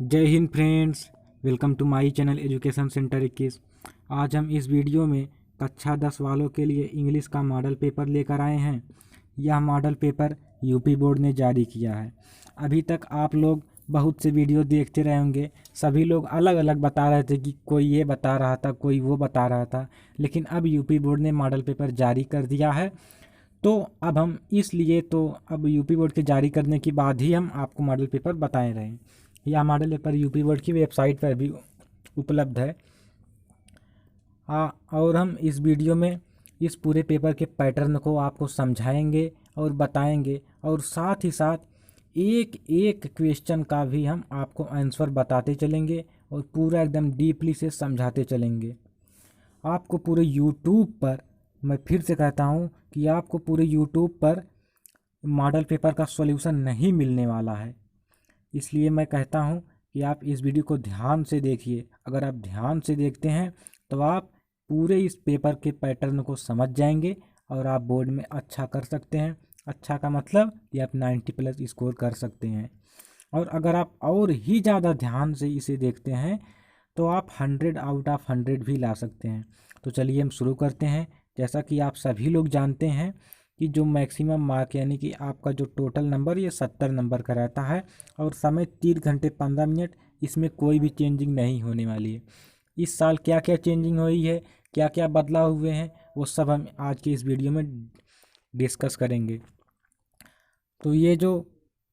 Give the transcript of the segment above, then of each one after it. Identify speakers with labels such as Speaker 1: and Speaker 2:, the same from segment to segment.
Speaker 1: जय हिंद friends. Welcome to my channel education centre 21। आज हम इस वीडियो में कक्षा 10 वालों के लिए इंग्लिश का मॉडल पेपर लेकर आए हैं। यह मॉडल पेपर यूपी बोर्ड ने जारी किया है। अभी तक आप लोग बहुत से वीडियो देखते रहे होंगे। सभी लोग अलग अलग बता रहे थे कि कोई ये बता रहा था, कोई वो बता रहा था, लेकिन अब यूपी बोर्ड ने मॉडल पेपर जारी कर दिया है। तो अब हम इसलिए तो अब यूपी बोर्ड के जारी करने के बाद ही हम आपको मॉडल पेपर बताए रहे हैं। यह मॉडल पेपर यूपी बोर्ड की वेबसाइट पर भी उपलब्ध है। और हम इस वीडियो में इस पूरे पेपर के पैटर्न को आपको समझाएंगे और बताएंगे, और साथ ही साथ एक एक क्वेश्चन का भी हम आपको आंसर बताते चलेंगे और पूरा एकदम डीपली से समझाते चलेंगे। आपको पूरे यूट्यूब पर, मैं फिर से कहता हूँ कि आपको पूरे यूट्यूब पर मॉडल पेपर का सॉल्यूशन नहीं मिलने वाला है। इसलिए मैं कहता हूँ कि आप इस वीडियो को ध्यान से देखिए। अगर आप ध्यान से देखते हैं तो आप पूरे इस पेपर के पैटर्न को समझ जाएंगे और आप बोर्ड में अच्छा कर सकते हैं। अच्छा का मतलब कि आप 90+ स्कोर कर सकते हैं। और अगर आप और ही ज़्यादा ध्यान से इसे देखते हैं तो आप 100 आउट ऑफ 100 भी ला सकते हैं। तो चलिए हम शुरू करते हैं। जैसा कि आप सभी लोग जानते हैं कि जो मैक्सिमम मार्क यानी कि आपका जो टोटल नंबर ये 70 नंबर का रहता है, और समय 3 घंटे 15 मिनट। इसमें कोई भी चेंजिंग नहीं होने वाली है। इस साल क्या क्या चेंजिंग हुई है, क्या क्या बदलाव हुए हैं, वो सब हम आज के इस वीडियो में डिस्कस करेंगे। तो ये जो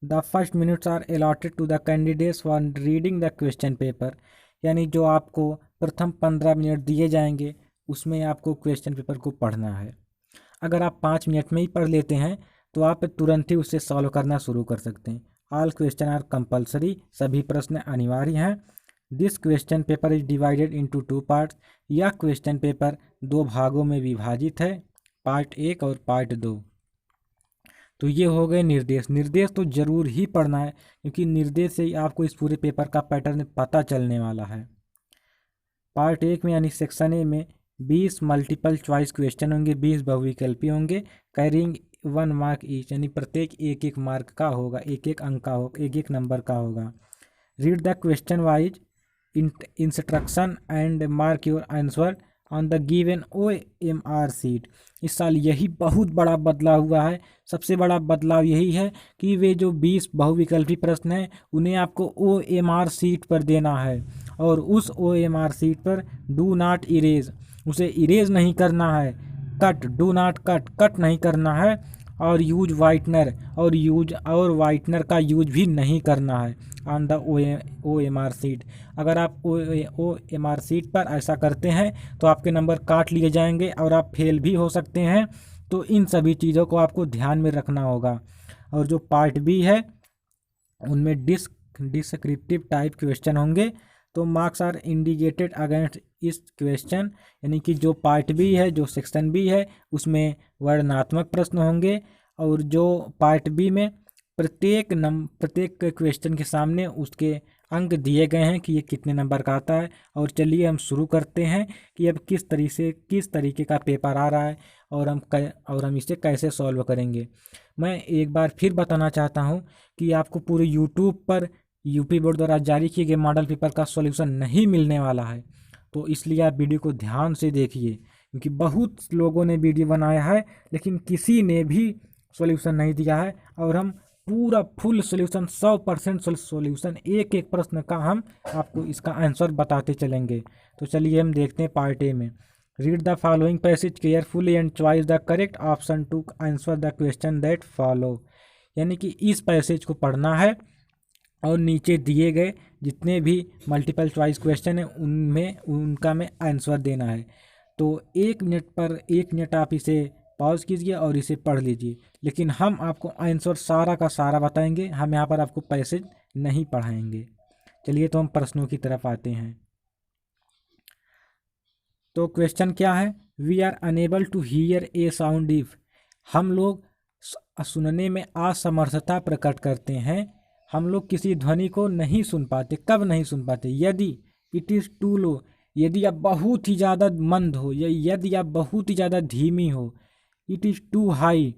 Speaker 1: the first minutes are allotted to the candidates for reading the question paper, यानी जो आपको प्रथम 15 मिनट दिए जाएंगे उसमें आपको क्वेश्चन पेपर को पढ़ना है। अगर आप 5 मिनट में ही पढ़ लेते हैं तो आप तुरंत ही उससे सॉल्व करना शुरू कर सकते हैं। ऑल क्वेश्चन आर कंपलसरी, सभी प्रश्न अनिवार्य हैं। This question paper is divided into 2 parts, यह क्वेश्चन पेपर 2 भागों में विभाजित है, पार्ट 1 और पार्ट 2। तो ये हो गए निर्देश। निर्देश तो ज़रूर ही पढ़ना है, क्योंकि निर्देश से ही आपको इस पूरे पेपर का पैटर्न पता चलने वाला है। पार्ट 1 में यानी सेक्शन ए में 20 मल्टीपल चॉइस क्वेश्चन होंगे, 20 बहुविकल्पी होंगे, कैरिंग 1 मार्क ईच, यानी प्रत्येक एक एक मार्क का होगा, एक एक अंक का होगा, एक एक नंबर का होगा। Read the question wise instruction and mark your answer on the given OMR seat. इस साल यही बहुत बड़ा बदलाव हुआ है। सबसे बड़ा बदलाव यही है कि वे जो 20 बहुविकल्पी प्रश्न हैं उन्हें आपको OMR सीट पर देना है, और उस OMR सीट पर डू नॉट इरेज, उसे इरेज नहीं करना है। Cut, do not cut, cut नहीं करना है। और यूज वाइटनर, और वाइटनर का यूज भी नहीं करना है ऑन द OMR सीट। अगर आप OMR सीट पर ऐसा करते हैं तो आपके नंबर काट लिए जाएंगे और आप फेल भी हो सकते हैं। तो इन सभी चीज़ों को आपको ध्यान में रखना होगा। और जो पार्ट बी है उनमें डिस्क्रिप्टिव टाइप क्वेश्चन होंगे, तो मार्क्स आर इंडिकेटेड अगेंस्ट इस क्वेश्चन, यानी कि जो पार्ट बी है, जो सेक्शन बी है, उसमें वर्णनात्मक प्रश्न होंगे। और जो पार्ट बी में प्रत्येक क्वेश्चन के सामने उसके अंक दिए गए हैं कि ये कितने नंबर का आता है। और चलिए हम शुरू करते हैं कि अब किस तरीके का पेपर आ रहा है और हम इसे कैसे सॉल्व करेंगे। मैं एक बार फिर बताना चाहता हूँ कि आपको पूरे यूट्यूब पर यूपी बोर्ड द्वारा जारी किए गए मॉडल पेपर का सॉल्यूशन नहीं मिलने वाला है। तो इसलिए आप वीडियो को ध्यान से देखिए, क्योंकि बहुत लोगों ने वीडियो बनाया है लेकिन किसी ने भी सॉल्यूशन नहीं दिया है। और हम पूरा फुल सॉल्यूशन, 100% सॉल्यूशन, एक एक प्रश्न का हम आपको इसका आंसर बताते चलेंगे। तो चलिए हम देखते हैं पार्ट ए में। Read the following passage carefully and choice the correct option to answer the question that follow, यानी कि इस पैसेज को पढ़ना है और नीचे दिए गए जितने भी मल्टीपल चॉइस क्वेश्चन हैं उनका में आंसर देना है। तो 1 मिनट आप इसे पॉज कीजिए और इसे पढ़ लीजिए, लेकिन हम आपको आंसर सारा का सारा बताएंगे। हम यहाँ पर आपको पैसेज नहीं पढ़ाएंगे। चलिए तो हम प्रश्नों की तरफ आते हैं। तो क्वेश्चन क्या है? We are unable to hear a sound if, हम लोग सुनने में असमर्थता प्रकट करते हैं। हम लोग किसी ध्वनि को नहीं सुन पाते। कब नहीं सुन पाते? यदि इट इज़ टू लो, यदि आप बहुत ही ज़्यादा मंद हो, या यदि आप बहुत ही ज़्यादा धीमी हो। इट इज़ टू हाई,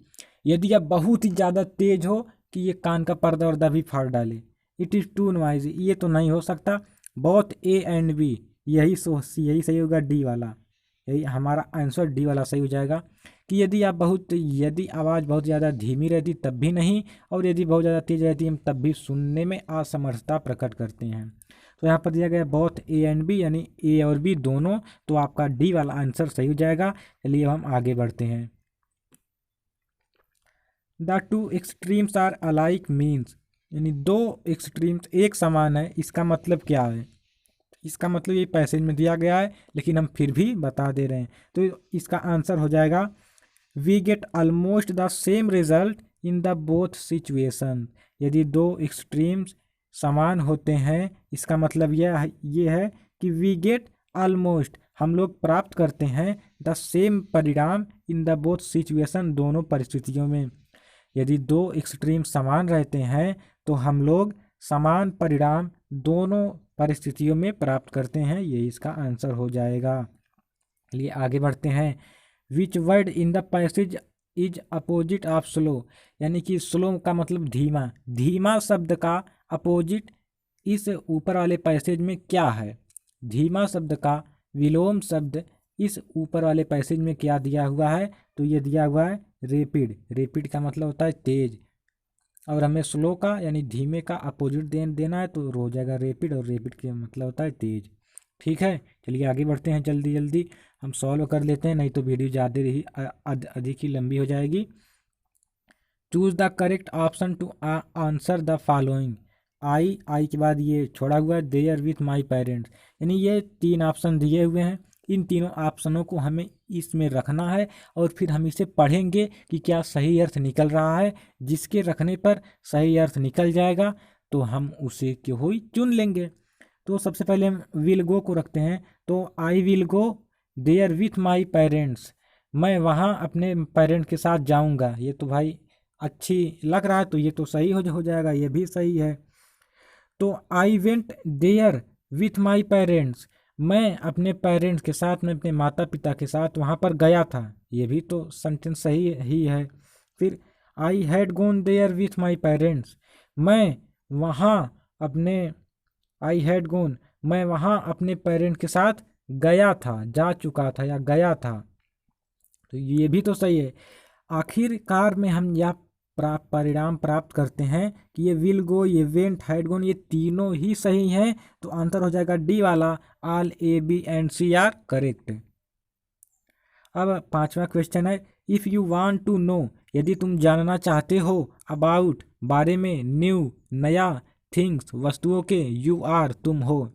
Speaker 1: यदि आप बहुत ही ज़्यादा तेज हो कि ये कान का पर्दा वर्दा भी फाड़ डाले। इट इज़ टू नॉइजी, ये तो नहीं हो सकता। बोथ ए एंड बी, यही सही होगा, डी वाला, यही हमारा आंसर डी वाला सही हो जाएगा। कि यदि आवाज़ बहुत ज़्यादा धीमी रहती तब भी नहीं, और यदि बहुत ज़्यादा तेज़ रहती हम तब भी सुनने में असमर्थता प्रकट करते हैं। तो यहाँ पर दिया गया बोथ ए एंड बी, यानी ए और बी दोनों, तो आपका डी वाला आंसर सही हो जाएगा। चलिए हम आगे बढ़ते हैं। The two extremes are alike means, यानी दो एक्सट्रीम्स एक समान है, इसका मतलब क्या है? इसका मतलब ये पैसेज में दिया गया है, लेकिन हम फिर भी बता दे रहे हैं। तो इसका आंसर हो जाएगा we get almost the same result in the both situation. यदि दो एक्सट्रीम्स समान होते हैं, इसका मतलब ये है कि वी गेट ऑलमोस्ट, हम लोग प्राप्त करते हैं द सेम परिणाम इन द बोथ सिचुएशन, दोनों परिस्थितियों में। यदि दो एक्सट्रीम समान रहते हैं तो हम लोग समान परिणाम दोनों परिस्थितियों में प्राप्त करते हैं, ये इसका आंसर हो जाएगा। चलिए आगे बढ़ते हैं। विच word in the passage is opposite of slow, यानी कि स्लो का मतलब धीमा, धीमा शब्द का अपोजिट इस ऊपर वाले पैसेज में क्या है? धीमा शब्द का विलोम शब्द इस ऊपर वाले पैसेज में क्या दिया हुआ है? तो ये दिया हुआ है रेपिड। रेपिड का मतलब होता है तेज, और हमें स्लो का यानी धीमे का अपोजिट देना है, तो हो जाएगा रेपिड, और रेपिड का मतलब होता है तेज। ठीक है, चलिए आगे बढ़ते हैं, जल्दी जल्दी हम सॉल्व कर लेते हैं, नहीं तो वीडियो ज़्यादा ही अधिक ही लंबी हो जाएगी। Choose the correct option to answer the following. I के बाद ये छोड़ा हुआ है देयर विथ माई पेरेंट्स, यानी ये तीन ऑप्शन दिए हुए हैं, इन तीनों ऑप्शनों को हमें इसमें रखना है, और फिर हम इसे पढ़ेंगे कि क्या सही अर्थ निकल रहा है। जिसके रखने पर सही अर्थ निकल जाएगा तो हम उसे क्यों ही चुन लेंगे। तो सबसे पहले हम विल गो को रखते हैं, तो I will go there with my parents, मैं वहाँ अपने पेरेंट के साथ जाऊँगा। ये तो भाई अच्छी लग रहा है, तो ये तो सही हो जाएगा, ये भी सही है। तो I went there with my parents, मैं अपने पेरेंट्स के साथ, मैं अपने माता पिता के साथ वहाँ पर गया था, ये भी तो सेंटेंस सही ही है। फिर I had gone there with my parents, मैं वहाँ अपने आई हैड गॉन, मैं वहाँ अपने पेरेंट के साथ गया था, जा चुका था या गया था, तो ये भी तो सही है। आखिरकार में हम यह परिणाम प्राप्त करते हैं कि ये विल गो, ये वेंट, हैड गॉन, ये तीनों ही सही हैं, तो आंसर हो जाएगा डी वाला, all A B and C are correct. अब पांचवा क्वेश्चन है, if you want to know, यदि तुम जानना चाहते हो, अबाउट बारे में, न्यू नया, थिंग्स वस्तुओं के, यू आर तुम हो।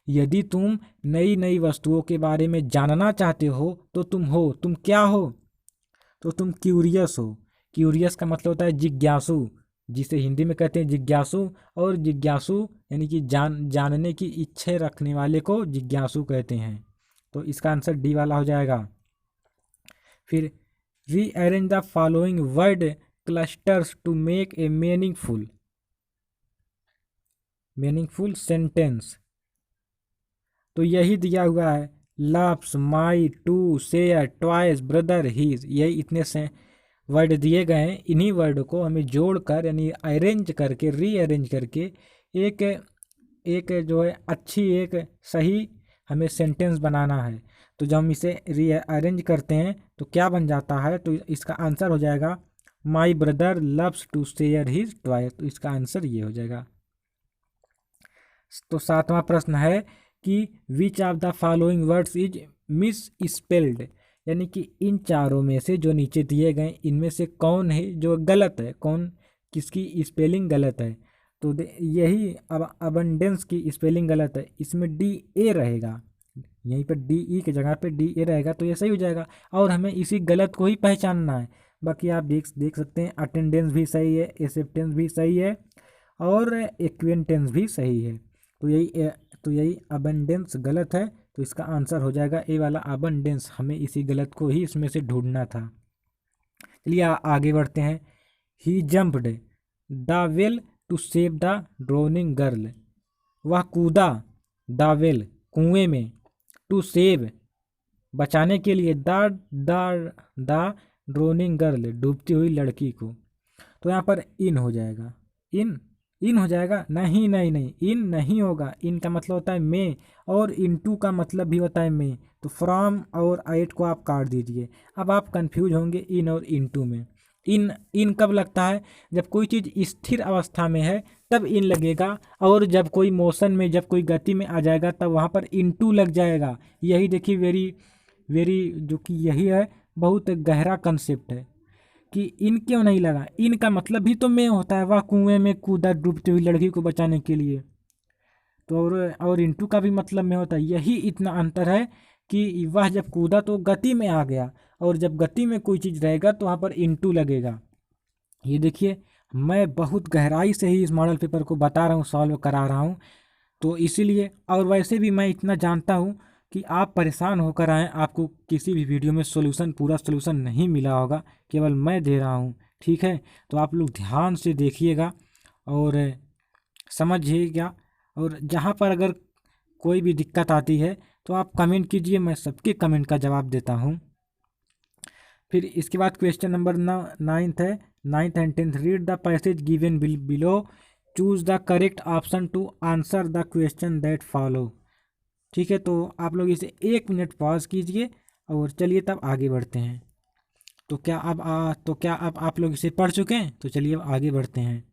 Speaker 1: यदि तुम नई नई वस्तुओं के बारे में जानना चाहते हो तो तुम हो, तुम क्या हो? तो तुम क्यूरियस हो। क्यूरियस का मतलब होता है जिज्ञासु, जिसे हिंदी में कहते हैं जिज्ञासु, और जिज्ञासु यानी कि जानने की इच्छा रखने वाले को जिज्ञासु कहते हैं, तो इसका आंसर डी वाला हो जाएगा। फिर rearrange the following word clusters to make a meaningful sentence, तो यही दिया हुआ है, loves, my, to, share, twice, brother, his, यही इतने से वर्ड दिए गए हैं। इन्हीं वर्ड को हमें जोड़कर यानी अरेंज करके, रीअरेंज करके एक एक जो है अच्छी, एक सही हमें सेंटेंस बनाना है। तो जब हम इसे रीअरेंज करते हैं तो क्या बन जाता है? तो इसका आंसर हो जाएगा my brother loves to share his twice, तो इसका आंसर ये हो जाएगा। तो सातवां प्रश्न है कि विच of the following words is miss spelled, यानी कि इन चारों में से जो नीचे दिए गए इनमें से कौन है जो गलत है, कौन किसकी स्पेलिंग गलत है? तो यही अब अबंडेंस की स्पेलिंग गलत है, इसमें डी ए रहेगा, यहीं पर डी ई की जगह पे डी ए रहेगा, तो ये सही हो जाएगा, और हमें इसी गलत को ही पहचानना है। बाकी आप देख सकते हैं अटेंडेंस भी सही है, एक्सेप्टेंस भी सही है, और एक्वेंटेंस भी सही है, तो यही अबंडेंस गलत है, तो इसका आंसर हो जाएगा ए वाला अबंडेंस, हमें इसी गलत को ही इसमें से ढूंढना था। चलिए आगे बढ़ते हैं। He jumped the well to save the drowning girl, वह कूदा द वेल कुएं में, टू सेव बचाने के लिए, द ड्रोनिंग गर्ल डूबती हुई लड़की को, तो यहाँ पर इन हो जाएगा, इन इन हो जाएगा, नहीं नहीं नहीं, इन नहीं होगा, इन का मतलब होता है में, और इनटू का मतलब भी होता है में। तो फ्रॉम और एट को आप काट दीजिए। अब आप कंफ्यूज होंगे इन और इनटू में। इन कब लगता है? जब कोई चीज़ स्थिर अवस्था में है तब इन लगेगा, और जब कोई मोशन में, जब कोई गति में आ जाएगा तब वहाँ पर इनटू लग जाएगा। यही देखिए वेरी वेरी, जो कि यही है, बहुत गहरा कंसेप्ट है कि इन क्यों नहीं लगा। इन का मतलब भी तो में होता है, वह कुएं में कूदा डूबती हुई लड़की को बचाने के लिए। तो और इंटू का भी मतलब में होता है। यही इतना अंतर है कि वह जब कूदा तो गति में आ गया, और जब गति में कोई चीज़ रहेगा तो वहाँ पर इंटू लगेगा। ये देखिए, मैं बहुत गहराई से ही इस मॉडल पेपर को बता रहा हूँ, सॉल्व करा रहा हूँ। तो इसीलिए, और वैसे भी मैं इतना जानता हूँ कि आप परेशान होकर आएँ, आपको किसी भी वीडियो में सॉल्यूशन, पूरा सॉल्यूशन नहीं मिला होगा, केवल मैं दे रहा हूँ। ठीक है, तो आप लोग ध्यान से देखिएगा और समझिएगा, और जहाँ पर अगर कोई भी दिक्कत आती है तो आप कमेंट कीजिए, मैं सबके कमेंट का जवाब देता हूँ। फिर इसके बाद क्वेश्चन नंबर नाइन्थ है, ninth and tenth. Read the passage given below, choose the correct option to answer the question that follow. ठीक है, तो आप लोग इसे 1 मिनट पॉज कीजिए और चलिए तब आगे बढ़ते हैं। तो क्या अब आप लोग इसे पढ़ चुके हैं? तो चलिए अब आगे बढ़ते हैं।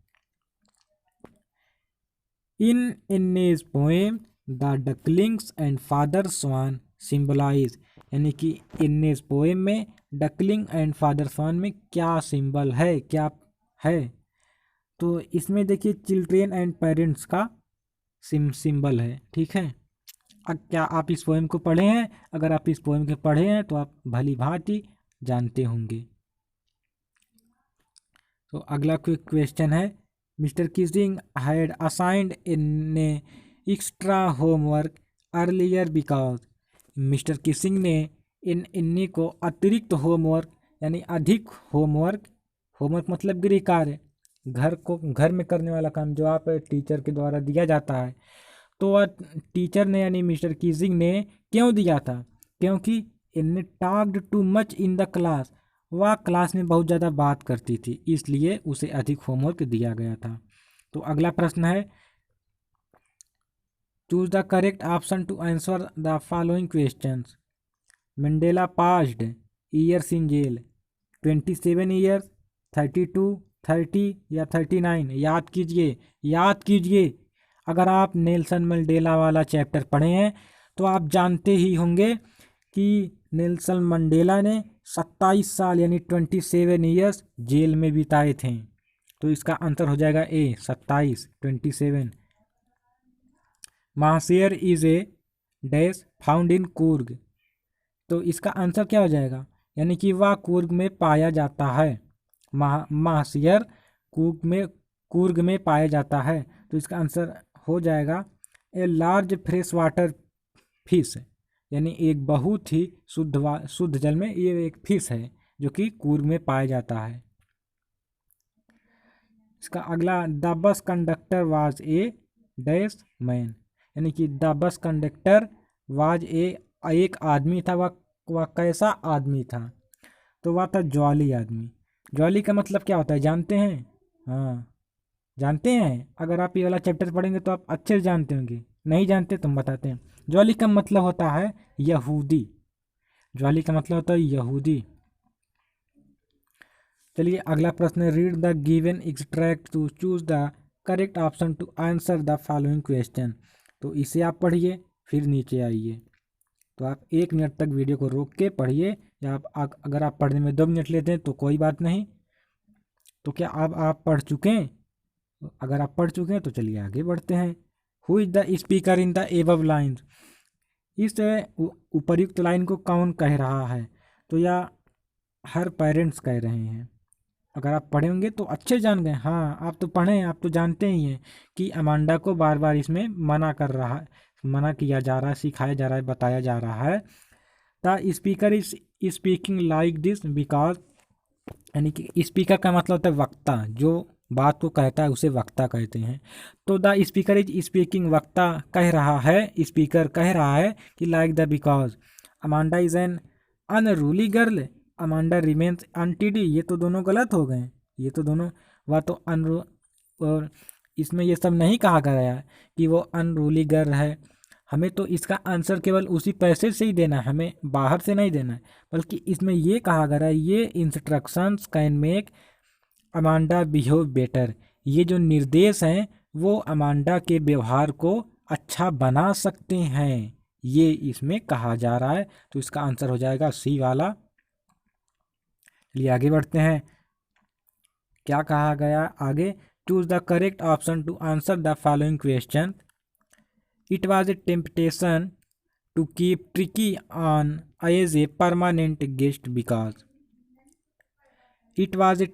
Speaker 1: इन इन्नेज poem the ducklings and father swan symbolize, यानी कि इन्नेज पोएम में डकलिंग एंड फादर स्वान में क्या सिंबल है, क्या है? तो इसमें देखिए चिल्ड्रेन एंड पेरेंट्स का सिंबल है। ठीक है, अब क्या आप इस पोएम को पढ़े हैं? अगर आप इस पोएम को पढ़े हैं तो आप भली भांति जानते होंगे। तो अगला क्वेश्चन है, mister Keesing had assigned in extra homework earlier because. Mister Keesing ने इन्नी को अतिरिक्त होमवर्क, यानी अधिक होमवर्क, होमवर्क मतलब गृह कार्य, घर में करने वाला काम जो आप टीचर के द्वारा दिया जाता है, तो वह टीचर ने यानी मिस्टर किसिंग ने क्यों दिया था? क्योंकि इन्हें talked too much in the class, वह क्लास में बहुत ज़्यादा बात करती थी, इसलिए उसे अधिक होमवर्क दिया गया था। तो अगला प्रश्न है, choose the correct option to answer the following questions. Mandela passed years in jail, 27 years, 32, 30 या 39? याद कीजिए, याद कीजिए। अगर आप नेल्सन मंडेला वाला चैप्टर पढ़े हैं तो आप जानते ही होंगे कि नेल्सन मंडेला ने 27 साल यानी 27 ईयर्स जेल में बिताए थे। तो इसका आंसर हो जाएगा A, 27, 27। Mahseer is a dash found in Coorg, तो इसका आंसर क्या हो जाएगा? यानी कि वह कूर्ग में पाया जाता है। महाशयर कूर्ग में पाया जाता है, तो इसका आंसर हो जाएगा a large fresh water fish, यानी एक बहुत ही शुद्ध जल में ये एक फिश है जो कि कूर्ग में पाया जाता है। इसका अगला, the bus conductor was a dash man, यानी कि द बस कंडक्टर वाज एक आदमी था, वह कैसा आदमी था? तो वह था ज्वाली आदमी। ज्वाली का मतलब क्या होता है, जानते हैं? हाँ, जानते हैं। अगर आप ये वाला चैप्टर पढ़ेंगे तो आप अच्छे से जानते होंगे, नहीं जानते तो हम बताते हैं। ज्वाली का मतलब होता है यहूदी, ज्वाली का मतलब होता है यहूदी। चलिए अगला प्रश्न है, read the given extract to choose the correct option to answer the following question. तो इसे आप पढ़िए फिर नीचे आइए। तो आप 1 मिनट तक वीडियो को रोक के पढ़िए, या अगर आप पढ़ने में 2 मिनट लेते हैं तो कोई बात नहीं। तो क्या अब आप पढ़ चुके हैं? अगर आप पढ़ चुके हैं तो चलिए आगे बढ़ते हैं। Who is the speaker in the above lines, इस उपर्युक्त लाइन को कौन कह रहा है? तो या हर पेरेंट्स कह रहे हैं। अगर आप पढ़े होंगे तो अच्छे जान गए। हाँ, आप तो पढ़े हैं, आप तो जानते ही हैं कि अमांडा को बार बार इसमें मना किया जा रहा है, सिखाया जा रहा है, बताया जा रहा है। The speaker is speaking like this because, यानी कि स्पीकर का मतलब होता है वक्ता, जो बात को कहता है उसे वक्ता कहते हैं। तो द स्पीकर इज स्पीकिंग, वक्ता कह रहा है, स्पीकर कह रहा है कि like the because Amanda is an unruly girl, Amanda remains untidy. ये तो दोनों गलत हो गए, ये तो दोनों, वह तो और इसमें ये सब नहीं कहा गया है कि वो अनरूली गर्ल है। हमें तो इसका आंसर केवल उसी पैसेज से ही देना है, हमें बाहर से नहीं देना है। बल्कि इसमें ये कहा गया है, ये instructions can make Amanda behave better. ये जो निर्देश हैं वो अमांडा के व्यवहार को अच्छा बना सकते हैं, ये इसमें कहा जा रहा है। तो इसका आंसर हो जाएगा सी वाला। चलिए आगे बढ़ते हैं। क्या कहा गया आगे? Choose the correct option to answer the following question. It was a temptation to keep tricky on as a permanent guest because. It was a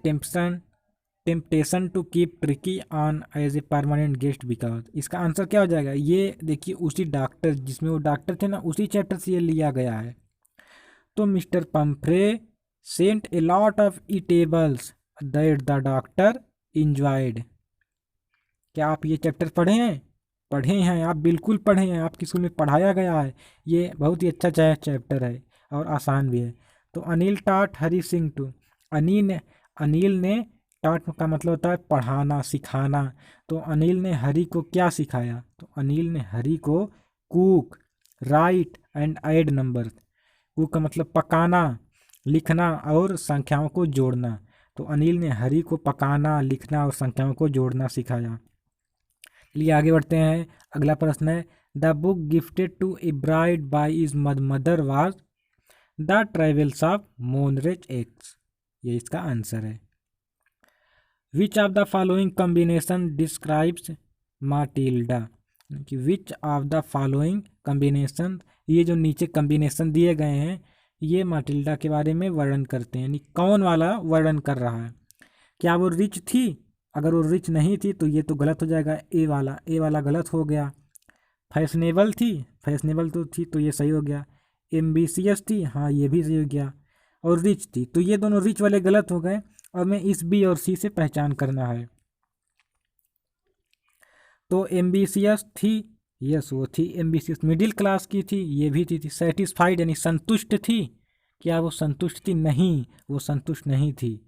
Speaker 1: temptation to keep tricky on as a permanent guest because. इसका answer क्या हो जाएगा? ये देखिए उसी doctor, जिसमें वो doctor थे ना, उसी चैप्टर से ये लिया गया है। तो mister Pomfrey sent a lot of eatables that the doctor enjoyed. क्या आप ये चैप्टर पढ़े हैं? पढ़े हैं आप, बिल्कुल पढ़े हैं, आपके स्कूल में पढ़ाया गया है। ये बहुत ही अच्छा चैप्टर है और आसान भी है। तो अनिल टाट हरी सिंह टू। अनिल ने टाट का मतलब होता है पढ़ाना, सिखाना। तो अनिल ने हरी को क्या सिखाया? तो अनिल ने हरी को cook, right and add number. Cook का मतलब पकाना, लिखना और संख्याओं को जोड़ना। तो अनिल ने हरी को पकाना, लिखना और संख्याओं को जोड़ना सिखाया। चलिए आगे बढ़ते हैं। अगला प्रश्न है, the book gifted to a bride by his mother was the travels of monarch X. ये इसका आंसर है। Which of the following combination describes Matilda. Which of the following combination, ये जो नीचे कॉम्बिनेशन दिए गए हैं ये माटिल्डा के बारे में वर्णन करते हैं, यानी कौन वाला वर्णन कर रहा है। क्या वो रिच थी? अगर वो रिच नहीं थी तो ये तो गलत हो जाएगा, ए वाला गलत हो गया। फैशनेबल थी? फैशनेबल तो थी तो ये सही हो गया। एम्बिशियस थी? हाँ ये भी सही हो गया। और रिच थी, तो ये दोनों रिच वाले गलत हो गए और मैं इस बी और सी से पहचान करना है। तो एम्बिशियस थी, यस वो थी एम्बिशियस। मिडिल क्लास की थी? ये भी थी। सेटिस्फाइड यानी संतुष्ट थी? क्या वो संतुष्ट थी? नहीं, वो संतुष्ट नहीं थी।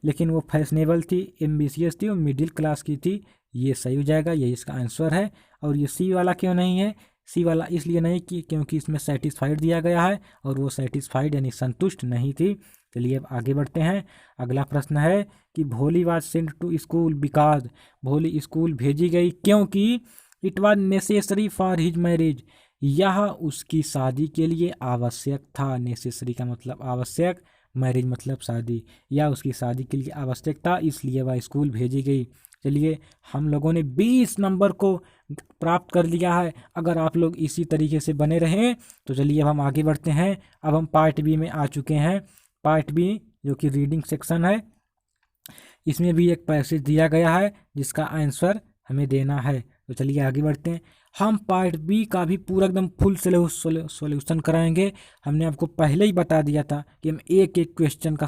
Speaker 1: लेकिन वो फैशनेबल थी, एम्बिशियस थी और मिडिल क्लास की थी, ये सही हो जाएगा, यही इसका आंसर है। और ये सी वाला क्यों नहीं है? सी वाला इसलिए नहीं कि क्योंकि इसमें सेटिस्फाइड दिया गया है और वो सेटिस्फाइड यानी संतुष्ट नहीं थी। चलिए अब आगे बढ़ते हैं। अगला प्रश्न है कि Bholi was sent to school because. Bholi school भेजी गई क्योंकि it was necessary for his marriage. यह उसकी शादी के लिए आवश्यक था। नेसेसरी का मतलब आवश्यक, मैरिज मतलब शादी, या उसकी शादी के लिए आवश्यक था, इसलिए वह स्कूल भेजी गई। चलिए हम लोगों ने 20 नंबर को प्राप्त कर लिया है। अगर आप लोग इसी तरीके से बने रहें तो चलिए अब हम आगे बढ़ते हैं। अब हम पार्ट बी में आ चुके हैं। पार्ट बी जो कि रीडिंग सेक्शन है, इसमें भी एक पैसेज दिया गया है जिसका आंसर हमें देना है। तो चलिए आगे बढ़ते हैं। हम पार्ट बी का भी पूरा एकदम फुल सॉल्यूशन कराएंगे। हमने आपको पहले ही बता दिया था कि हम एक एक क्वेश्चन का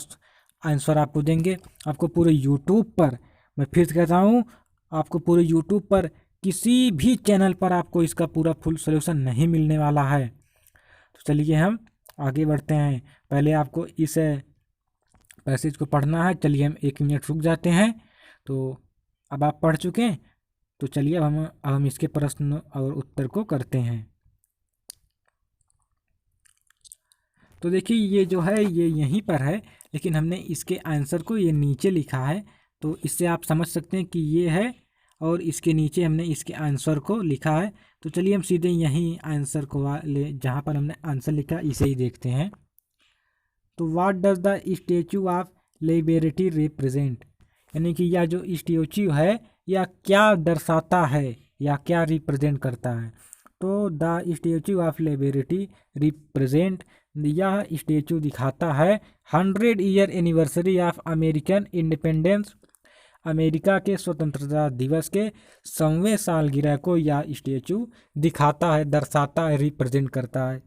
Speaker 1: आंसर आपको देंगे। आपको पूरे यूट्यूब पर, मैं फिर से कहता हूँ, आपको पूरे यूट्यूब पर किसी भी चैनल पर आपको इसका पूरा फुल सॉल्यूशन नहीं मिलने वाला है। तो चलिए हम आगे बढ़ते हैं। पहले आपको इस पैसेज को पढ़ना है। चलिए हम 1 मिनट रुक जाते हैं। तो अब आप पढ़ चुके हैं, तो चलिए अब हम इसके प्रश्न और उत्तर को करते हैं। तो देखिए ये जो है ये यहीं पर है, लेकिन हमने इसके आंसर को ये नीचे लिखा है। तो इससे आप समझ सकते हैं कि ये है और इसके नीचे हमने इसके आंसर को लिखा है। तो चलिए हम सीधे यहीं आंसर को जहाँ पर हमने आंसर लिखा इसे ही देखते हैं। तो what does the statue of liberty represent, यानी कि यह जो स्टेचू है यह क्या दर्शाता है या क्या रिप्रेजेंट करता है। तो the statue of liberty represent, यह स्टेचू दिखाता है 100 year anniversary of American independence. America के स्वतंत्रता दिवस के 100वें सालगिरह को यह स्टेचू दिखाता है, दर्शाता है, रिप्रेजेंट करता है।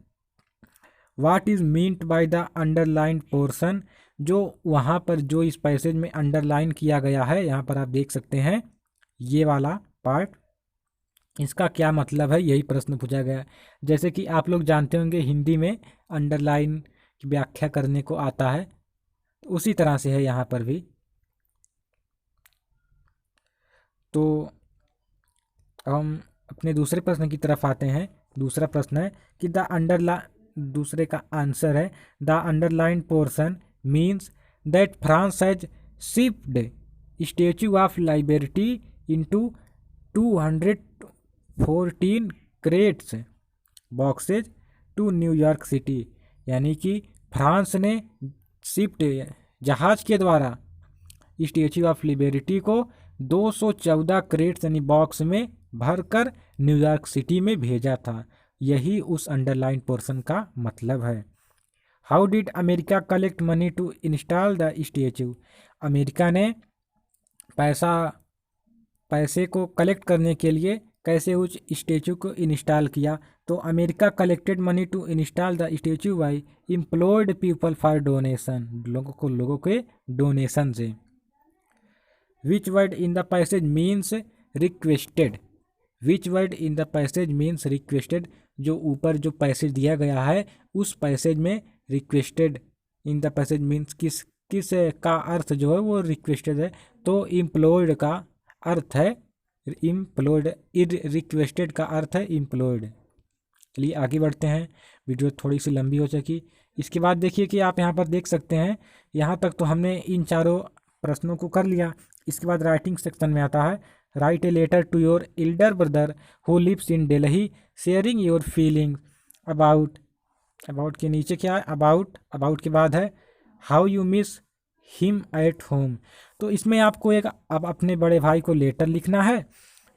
Speaker 1: What is meant by the underline portion, जो वहाँ पर जो इस पैसेज में अंडरलाइन किया गया है, यहाँ पर आप देख सकते हैं ये वाला पार्ट, इसका क्या मतलब है, यही प्रश्न पूछा गया है। जैसे कि आप लोग जानते होंगे हिंदी में अंडरलाइन की व्याख्या करने को आता है, तो उसी तरह से है यहाँ पर भी। तो अब हम अपने दूसरे प्रश्न की तरफ आते हैं। दूसरा प्रश्न है कि दूसरे का आंसर है the underline portion means that France has shift statue of liberty into 214 crates boxes to New York City. यानी कि फ्रांस ने शिफ्ट जहाज के द्वारा स्टेच्यू ऑफ लिबर्टी को 214 क्रेट्स यानी बॉक्स में भरकर न्यूयॉर्क सिटी में भेजा था। यही उस अंडरलाइन पोर्शन का मतलब है। How did America collect money to install the statue. America ने पैसे को कलेक्ट करने के लिए कैसे उस स्टेच्यू को इंस्टॉल किया। तो America collected money to install the statue by employed people for donation. लोगों के डोनेशन से। Which word in the passage means requested. Which word in the passage means requested. जो ऊपर जो पैसेज दिया गया है उस पैसेज में requested in the passage means किस का अर्थ जो है वो रिक्वेस्टेड है। तो एम्प्लॉयड का अर्थ है एम्प्लॉयड, रिक्वेस्टेड का अर्थ है एम्प्लॉयड। चलिए आगे बढ़ते हैं, वीडियो थोड़ी सी लंबी हो चुकी। इसके बाद देखिए कि आप यहाँ पर देख सकते हैं, यहाँ तक तो हमने इन चारों प्रश्नों को कर लिया। इसके बाद राइटिंग सेक्शन में आता है write a letter to your elder brother who lives in Delhi sharing your feeling about. About के नीचे क्या है, अबाउट के बाद है how you miss him at home. तो इसमें आपको एक अब अपने बड़े भाई को लेटर लिखना है।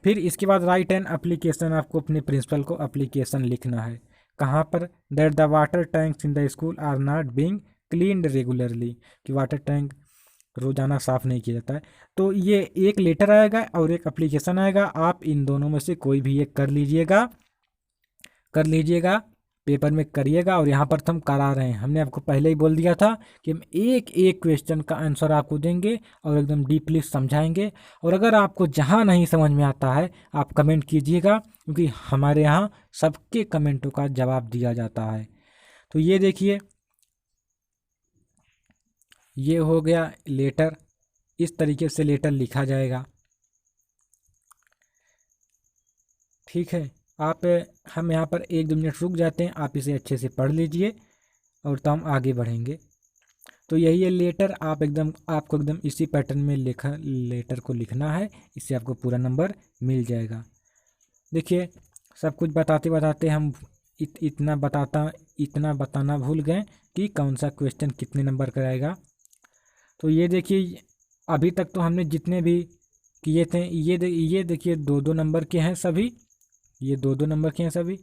Speaker 1: फिर इसके बाद राइट एन एप्लीकेशन, आपको अपने प्रिंसिपल को एप्लीकेशन लिखना है। कहाँ पर, that the water tanks in the school are not being cleaned regularly, कि वाटर टैंक रोज़ाना साफ़ नहीं किया जाता है। तो ये एक लेटर आएगा और एक एप्लीकेशन आएगा। आप इन दोनों में से कोई भी एक कर लीजिएगा पेपर में करिएगा। और यहाँ पर तो हम करा रहे हैं, हमने आपको पहले ही बोल दिया था कि हम एक एक क्वेश्चन का आंसर आपको देंगे और एकदम डीपली समझाएंगे। और अगर आपको जहाँ नहीं समझ में आता है आप कमेंट कीजिएगा, क्योंकि हमारे यहाँ सबके कमेंटों का जवाब दिया जाता है। तो ये देखिए, ये हो गया लेटर। इस तरीके से लेटर लिखा जाएगा, ठीक है। हम यहाँ पर 1-2 मिनट रुक जाते हैं, आप इसे अच्छे से पढ़ लीजिए और तो हम आगे बढ़ेंगे। तो यही है लेटर। आपको एकदम इसी पैटर्न में लेटर को लिखना है, इससे आपको पूरा नंबर मिल जाएगा। देखिए, सब कुछ बताते बताते हम इतना बताना भूल गए कि कौन सा क्वेश्चन कितने नंबर का आएगा। तो ये देखिए, अभी तक तो हमने जितने भी किए थे ये देखिए 2-2 नंबर के हैं सभी, ये 2-2 नंबर के हैं सभी।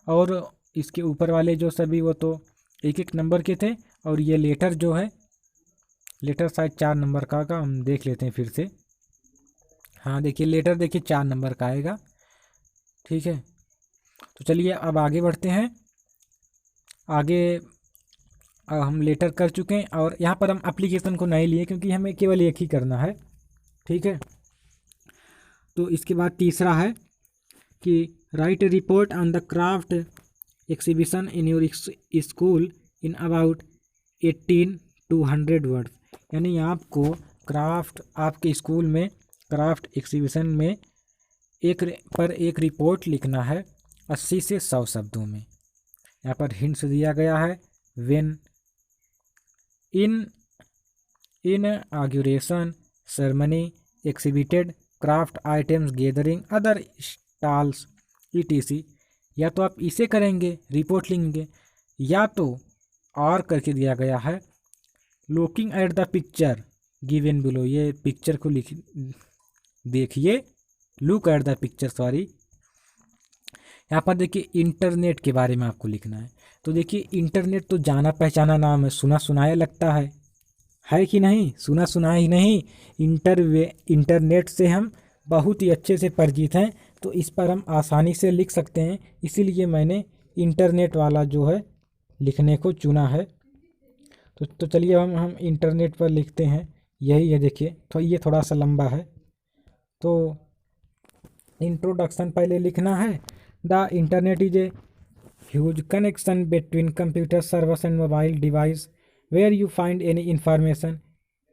Speaker 1: और इसके ऊपर वाले जो सभी वो तो 1-1 नंबर के थे। और ये लेटर जो है, लेटर शायद 4 नंबर का हम देख लेते हैं फिर से। हाँ देखिए, लेटर देखिए 4 नंबर का आएगा, ठीक है। तो चलिए अब आगे बढ़ते हैं। हम लेटर कर चुके हैं और यहाँ पर हम एप्लीकेशन को नहीं लिए क्योंकि हमें केवल एक ही करना है, ठीक है। तो इसके बाद तीसरा है कि right A report on the craft exhibition in your school in about 18 to 100 words. यानी आपको आपके स्कूल में क्राफ्ट एग्जीबिशन में एक रिपोर्ट लिखना है 80 से 100 शब्दों में। यहाँ पर हिंट्स दिया गया है, when in inauguration ceremony exhibited craft items gathering other stalls ETC। या तो आप इसे करेंगे, रिपोर्ट लिखेंगे, या तो और करके दिया गया है looking at the picture given below. ये पिक्चर को देखिए, look at the picture, sorry. यहाँ पर देखिए इंटरनेट के बारे में आपको लिखना है। तो देखिए, इंटरनेट तो जाना पहचाना नाम है, सुना सुनाया लगता है कि नहीं? सुना सुना ही नहीं, इंटरनेट से हम बहुत ही अच्छे से परिचित हैं। तो इस पर हम आसानी से लिख सकते हैं, इसीलिए मैंने इंटरनेट वाला जो है लिखने को चुना है। तो चलिए हम इंटरनेट पर लिखते हैं। यही है, देखिए तो ये थोड़ा सा लंबा है। तो इंट्रोडक्शन पहले लिखना है। The internet is a huge connection between computer servers and mobile device where you find any information.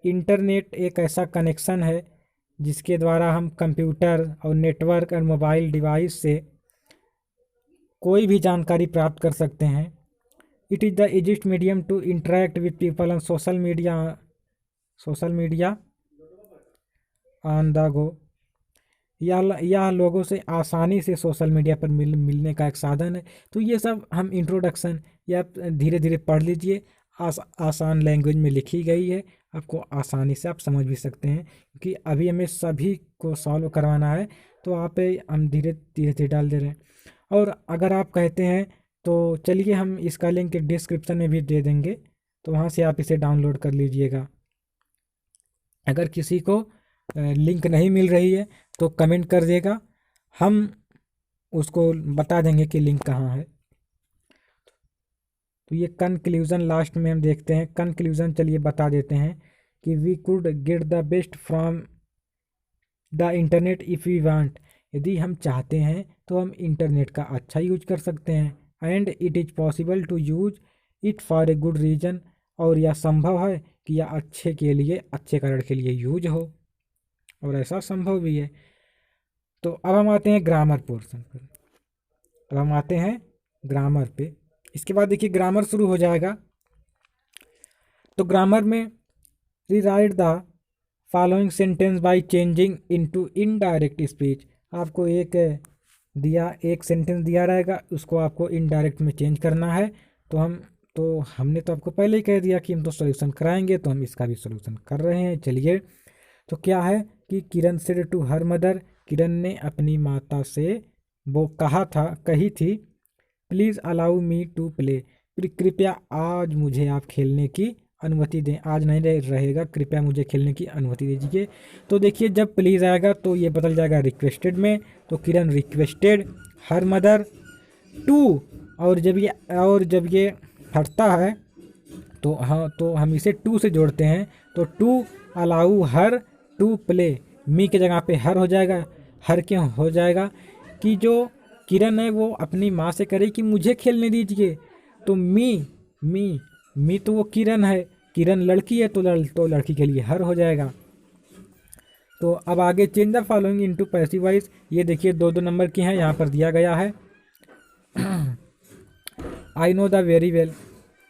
Speaker 1: Internet एक ऐसा कनेक्शन है जिसके द्वारा हम कंप्यूटर और नेटवर्क और मोबाइल डिवाइस से कोई भी जानकारी प्राप्त कर सकते हैं। It is the easiest medium to interact with people on social media on the go. यह लोगों से आसानी से सोशल मीडिया पर मिलने का एक साधन है। तो ये सब हम इंट्रोडक्शन या धीरे धीरे पढ़ लीजिए, आसान लैंग्वेज में लिखी गई है, आपको आसानी से आप समझ भी सकते हैं, क्योंकि अभी हमें सभी को सॉल्व करवाना है। तो आप हम धीरे धीरे डाल दे रहे हैं। और अगर आप कहते हैं तो चलिए हम इसका लिंक डिस्क्रिप्शन में भी दे देंगे, तो वहाँ से आप इसे डाउनलोड कर लीजिएगा। अगर किसी को लिंक नहीं मिल रही है तो कमेंट कर देगा, हम उसको बता देंगे कि लिंक कहाँ है। तो ये कंक्लूज़न लास्ट में हम देखते हैं। कंक्लूज़न चलिए बता देते हैं कि we could get the best from the internet if we want. यदि हम चाहते हैं तो हम इंटरनेट का अच्छा यूज कर सकते हैं। And it is possible to use it for a good reason. और यह संभव है कि यह अच्छे के लिए, अच्छे कारण के लिए यूज हो, और ऐसा संभव भी है। तो अब हम आते हैं ग्रामर पोर्शन पर। अब हम आते हैं ग्रामर पे। इसके बाद देखिए ग्रामर शुरू हो जाएगा। तो ग्रामर में rewrite the following sentence by changing into indirect speech. आपको एक सेंटेंस दिया रहेगा, उसको आपको इनडायरेक्ट में चेंज करना है। हमने तो आपको पहले ही कह दिया कि हम तो सॉल्यूशन कराएंगे, तो हम इसका भी सॉल्यूशन कर रहे हैं। चलिए, तो क्या है कि Kiran said to her mother. Kiran ने अपनी माता से वो कही थी, please allow me to play. कृपया आज मुझे आप खेलने की अनुमति दें। आज नहीं रहेगा, कृपया मुझे खेलने की अनुमति दीजिए। तो देखिए जब प्लीज़ आएगा तो ये बदल जाएगा रिक्वेस्टेड में। तो किरण रिक्वेस्टेड हर मदर टू, और जब ये हटता है तो हम इसे टू से जोड़ते हैं। तो to allow her to play. Me के जगह पे हर हो जाएगा। हर क्यों हो जाएगा कि जो किरण है वो अपनी माँ से करे कि मुझे खेलने दीजिए। तो मी तो वो किरण है, किरण लड़की है, तो लड़की के लिए हर हो जाएगा। तो अब आगे change the following into passive voice. ये देखिए 2-2 नंबर की हैं, यहाँ पर दिया गया है। I know the very well,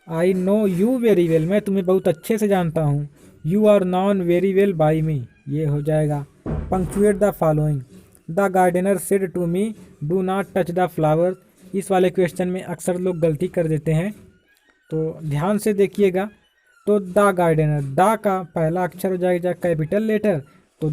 Speaker 1: I know you very well. मैं तुम्हें बहुत अच्छे से जानता हूँ। You are known very well by me, ये हो जाएगा। Punctuate the following. The gardener said to me do not touch the flower. इस वाले क्वेश्चन में अक्सर लोग गलती कर देते हैं, तो ध्यान से देखिएगा। तो द गार्डनर, द का पहला अक्षर हो जाएगा कैपिटल लेटर। तो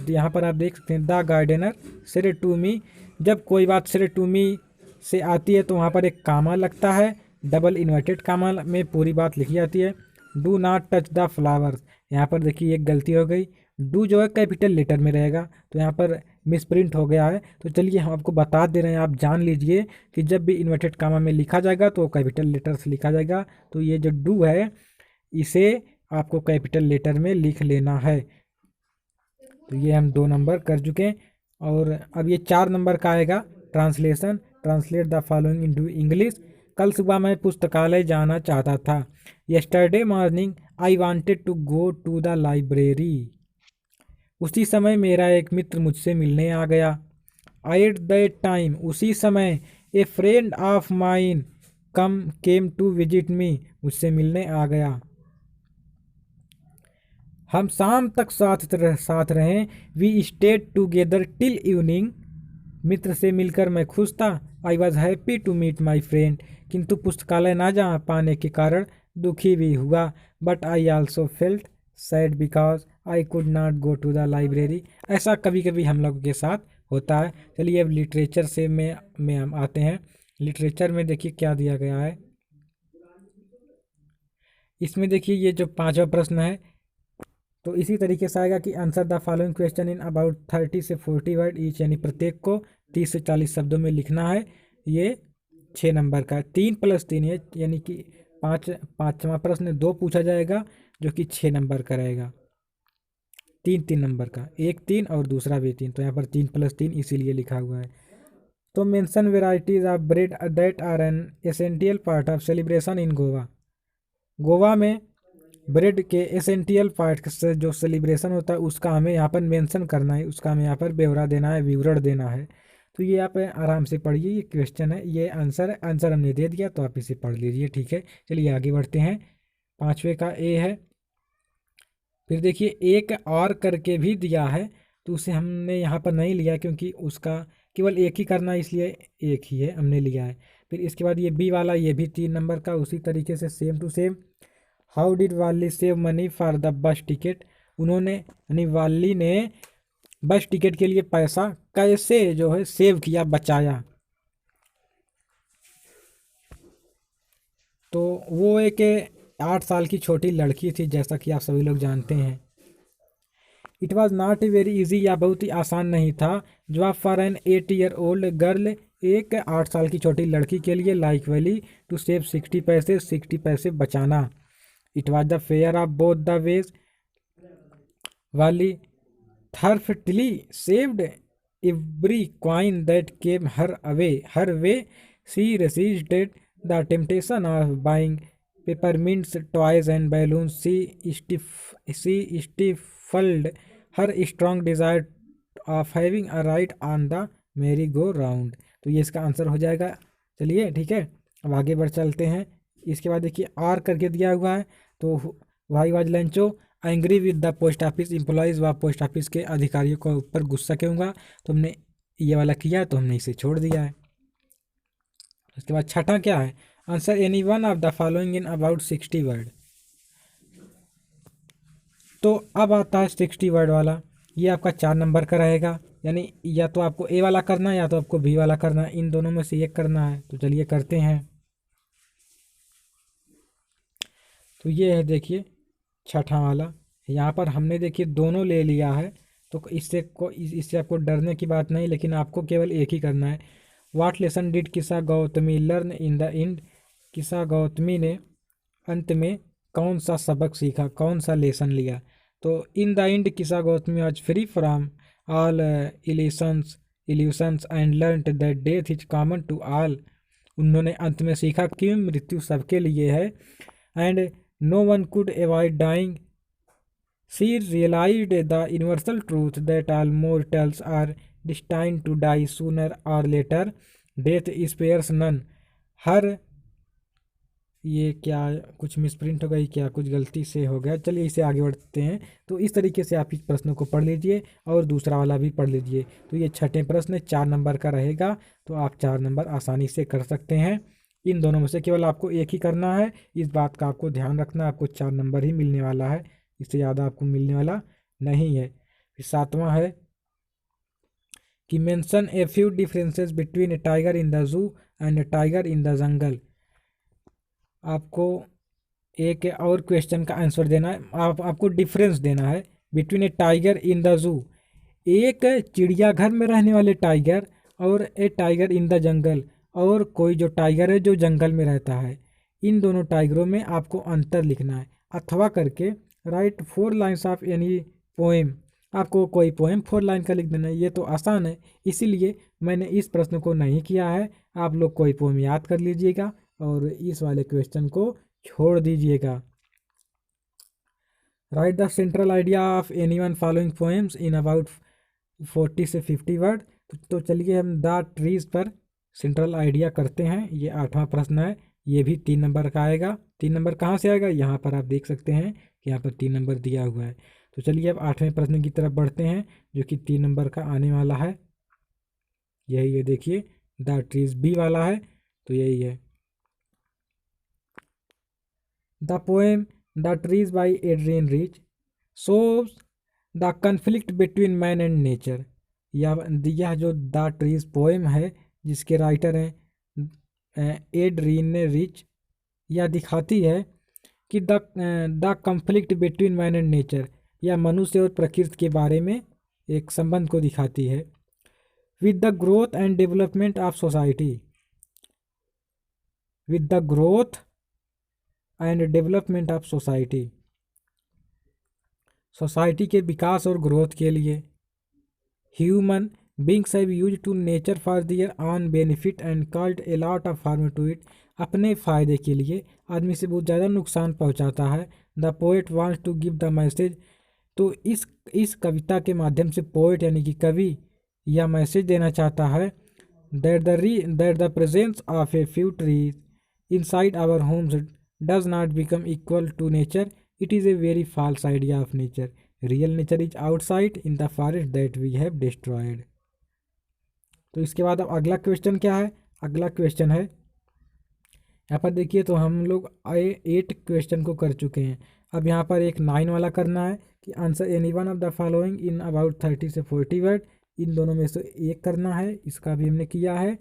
Speaker 1: यहाँ पर आप देख सकते हैं the gardener said to me. जब कोई बात सेड टू मी से आती है तो वहाँ पर एक कामा लगता है, डबल इन्वर्टेड कामा में पूरी बात लिखी जाती है। Do not touch the flowers, यहाँ पर देखिए एक गलती हो गई। डू जो है कैपिटल लेटर में रहेगा, तो यहाँ पर मिसप्रिंट हो गया है। तो चलिए हम आपको बता दे रहे हैं, आप जान लीजिए कि जब भी इन्वर्टेड कामा में लिखा जाएगा तो कैपिटल लेटर से लिखा जाएगा। तो ये जो डू है इसे आपको कैपिटल लेटर में लिख लेना है। तो ये हम 2 नंबर कर चुके हैं। और अब ये 4 नंबर का आएगा translation. Translate the following into English. कल सुबह मैं पुस्तकालय जाना चाहता था। Yesterday morning I wanted to go to the library. उसी समय मेरा एक मित्र मुझसे मिलने आ गया। एट दैट टाइम, उसी समय, a friend of mine came to visit me, मुझसे मिलने आ गया। हम शाम तक साथ रहें। We stayed together till evening. मित्र से मिलकर मैं खुश था। I was happy to meet my friend. किंतु पुस्तकालय ना जा पाने के कारण दुखी भी हुआ। But I also felt sad because I could not go to the library. ऐसा कभी कभी हम लोगों के साथ होता है। चलिए अब लिटरेचर से में हम आते हैं। लिटरेचर में देखिए क्या दिया गया है। इसमें देखिए ये जो 5वां प्रश्न है, तो इसी तरीके से आएगा कि answer the following question in about 30 से 40 वर्ड ईच, यानी प्रत्येक को 30 से 40 शब्दों में लिखना है। ये 6 नंबर का 3 + 3 है, यानी कि 5वां प्रश्न 2 पूछा जाएगा जो कि 6 नंबर का रहेगा। 3 नंबर का, एक 3 और दूसरा भी 3, तो यहाँ पर 3 + 3 इसीलिए लिखा हुआ है। तो mention varieties of bread that are an essential part of celebration in Goa. Goa में ब्रेड के एसेंशियल पार्ट से जो सेलिब्रेशन होता है उसका हमें यहाँ पर मेंशन करना है, उसका हमें यहाँ पर ब्यौरा देना है, विवरण देना है। तो ये आप आराम से पढ़िए, ये क्वेश्चन है, ये आंसर है, आंसर हमने दे दिया तो आप इसे पढ़ लीजिए, ठीक है। चलिए आगे बढ़ते हैं। पाँचवें का ए है। फिर देखिए एक और करके भी दिया है, तो उसे हमने यहाँ पर नहीं लिया क्योंकि उसका केवल एक ही करना है, इसलिए एक ही है हमने लिया है। फिर इसके बाद ये बी वाला, ये भी 3 नंबर का, उसी तरीके से same to same. How did Valli save money for the bus ticket, उन्होंने यानी वाली ने बस टिकट के लिए पैसा कैसे जो है सेव किया, बचाया। तो वो एक 8 साल की छोटी लड़की थी, जैसा कि आप सभी लोग जानते हैं। It was not very easy, या बहुत ही आसान नहीं था। जवाब for an 8 year old girl, एक 8 साल की छोटी लड़की के लिए लाइक वैली टू सेव 60 पैसे, 60 पैसे बचाना। It was the fare of both the ways, Valli thriftily saved every coin that came her way, she resisted the temptation of buying peppermints toys and balloons, she stifled her strong desire of having a ride on the merry go round. तो ये इसका answer हो जाएगा। चलिए ठीक है, अब आगे बढ़ चलते हैं। इसके बाद देखिए आर करके दिया हुआ है, तो why was लंचो angry with the post office employees, व पोस्ट ऑफिस के अधिकारियों के ऊपर गुस्सा क्यों हुआ, तो हमने ये वाला किया तो हमने इसे छोड़ दिया है। उसके बाद छठा क्या है, answer any one of the following in about 60 word. तो अब आता है 60 वर्ड वाला, ये आपका 4 नंबर का रहेगा, यानी या तो आपको ए वाला करना है या तो आपको बी वाला करना है, इन दोनों में से एक करना है। तो चलिए करते हैं। तो ये है देखिए छठा वाला, यहाँ पर हमने देखिए दोनों ले लिया है, तो इससे आपको डरने की बात नहीं, लेकिन आपको केवल एक ही करना है। वाट लेसन डिड किसा Gautami learn in the end, Kisa Gautami ने अंत में कौन सा सबक सीखा, कौन सा लेसन लिया। तो in the end Kisa Gotami आज free from all illusions and learned that death is common to all, उन्होंने अंत में सीखा कि मृत्यु सबके लिए है, and no one could avoid dying. She realized the universal truth that all mortals are destined to die sooner or later. Death spares none. हर ये क्या कुछ मिसप्रिंट हो गई, क्या कुछ गलती से हो गया, चलिए इसे आगे बढ़ते हैं। तो इस तरीके से आप इस प्रश्न को पढ़ लीजिए और दूसरा वाला भी पढ़ लीजिए। तो ये छठे प्रश्न 4 नंबर का रहेगा, तो आप 4 नंबर आसानी से कर सकते हैं। इन दोनों में से केवल आपको एक ही करना है, इस बात का आपको ध्यान रखना है, आपको 4 नंबर ही मिलने वाला है, इससे ज़्यादा आपको मिलने वाला नहीं है। फिर सातवां है कि mention a few differences between A tiger in the zoo and A tiger in the jungle. आपको एक और क्वेश्चन का आंसर देना है, आपको डिफरेंस देना है between A tiger in the zoo, एक चिड़ियाघर में रहने वाले टाइगर और ए टाइगर इन द जंगल, और कोई जो टाइगर है जो जंगल में रहता है। इन दोनों टाइगरों में आपको अंतर लिखना है, अथवा करके right 4 lines of any poem, आपको कोई पोएम 4 लाइन का लिख देना है। ये तो आसान है, इसीलिए मैंने इस प्रश्न को नहीं किया है। आप लोग कोई पोएम याद कर लीजिएगा और इस वाले क्वेश्चन को छोड़ दीजिएगा। Right the central idea of any one following poems in about 40 से 50 वर्ड। तो चलिए हम द ट्रीज पर सेंट्रल आइडिया करते हैं। ये 8वां प्रश्न है, ये भी 3 नंबर का आएगा। 3 नंबर कहाँ से आएगा, यहाँ पर आप देख सकते हैं कि यहाँ पर 3 नंबर दिया हुआ है। तो चलिए अब 8वें प्रश्न की तरफ बढ़ते हैं, जो कि 3 नंबर का आने वाला है। यही है देखिए, द ट्रीज बी वाला है, तो यही है। The poem the trees by Adrienne Rich shows the conflict between man and nature. यह जो द ट्रीज पोएम है जिसके राइटर हैं एड्रियन रिच, यह दिखाती है कि the conflict between man and nature, यह मनुष्य और प्रकृति के बारे में एक संबंध को दिखाती है। With the growth and development of society, with the growth and development of society, society के विकास और ग्रोथ के लिए human beings have use to nature for their own benefit and called a lot of harm to it. अपने फ़ायदे के लिए आदमी से बहुत ज़्यादा नुकसान पहुंचाता है, the poet wants to give the message. तो इस कविता के माध्यम से पोएट यानी कि कवि यह मैसेज देना चाहता है that the presence of a few trees inside our homes does not become equal to nature. It is a very false idea of nature. Real nature is outside in the forest that we have destroyed. तो इसके बाद अब अगला question क्या है? अगला question है, यहाँ पर देखिए, तो हम लोग 8 क्वेश्चन को कर चुके हैं। अब यहाँ पर एक 9 वाला करना है कि answer any one of the following in about 30 से 40 वर्ड। इन दोनों में से एक करना है, इसका भी हमने किया है।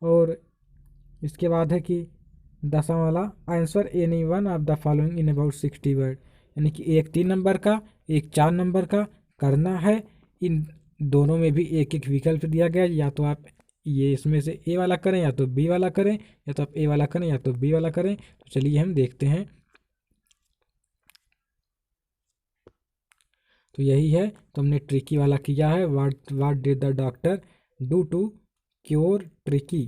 Speaker 1: और इसके बाद है कि 10वां वाला, answer any one of the following in about 60 word, यानी कि एक 3 नंबर का, एक 4 नंबर का करना है। इन दोनों में भी एक एक विकल्प दिया गया, या तो आप ये इसमें से ए वाला करें या तो बी वाला करें, या तो आप ए वाला करें या तो बी वाला करें। तो चलिए हम देखते हैं। तो यही है, तो हमने ट्रिकी वाला किया है, what did the doctor do to cure Tricki.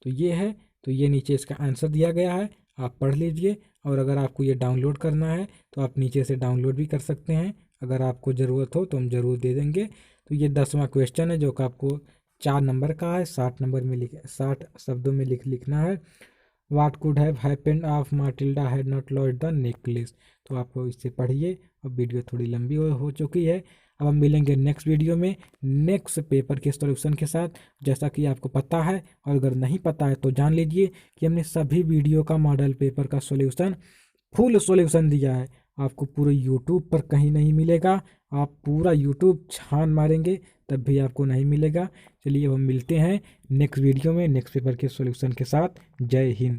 Speaker 1: तो ये है, तो ये नीचे इसका आंसर दिया गया है, आप पढ़ लीजिए। और अगर आपको ये डाउनलोड करना है तो आप नीचे से डाउनलोड भी कर सकते हैं, अगर आपको ज़रूरत हो तो हम ज़रूर दे देंगे। तो ये 10वां क्वेश्चन है जो कि आपको 4 नंबर का है, 60 नंबर में 60 शब्दों में लिखना है। What could have happened of माटिल्डा had not lost the necklace. तो आप इससे पढ़िए। अब वीडियो थोड़ी लंबी हो चुकी है। अब हम मिलेंगे नेक्स्ट वीडियो में नेक्स्ट पेपर के सॉल्यूशन के साथ। जैसा कि आपको पता है, और अगर नहीं पता है तो जान लीजिए कि हमने सभी वीडियो का मॉडल पेपर का सॉल्यूशन, फुल सॉल्यूशन दिया है। आपको पूरे यूट्यूब पर कहीं नहीं मिलेगा, आप पूरा यूट्यूब छान मारेंगे तब भी आपको नहीं मिलेगा। चलिए हम मिलते हैं नेक्स्ट वीडियो में नेक्स्ट पेपर के सॉल्यूशन के साथ। जय हिंद।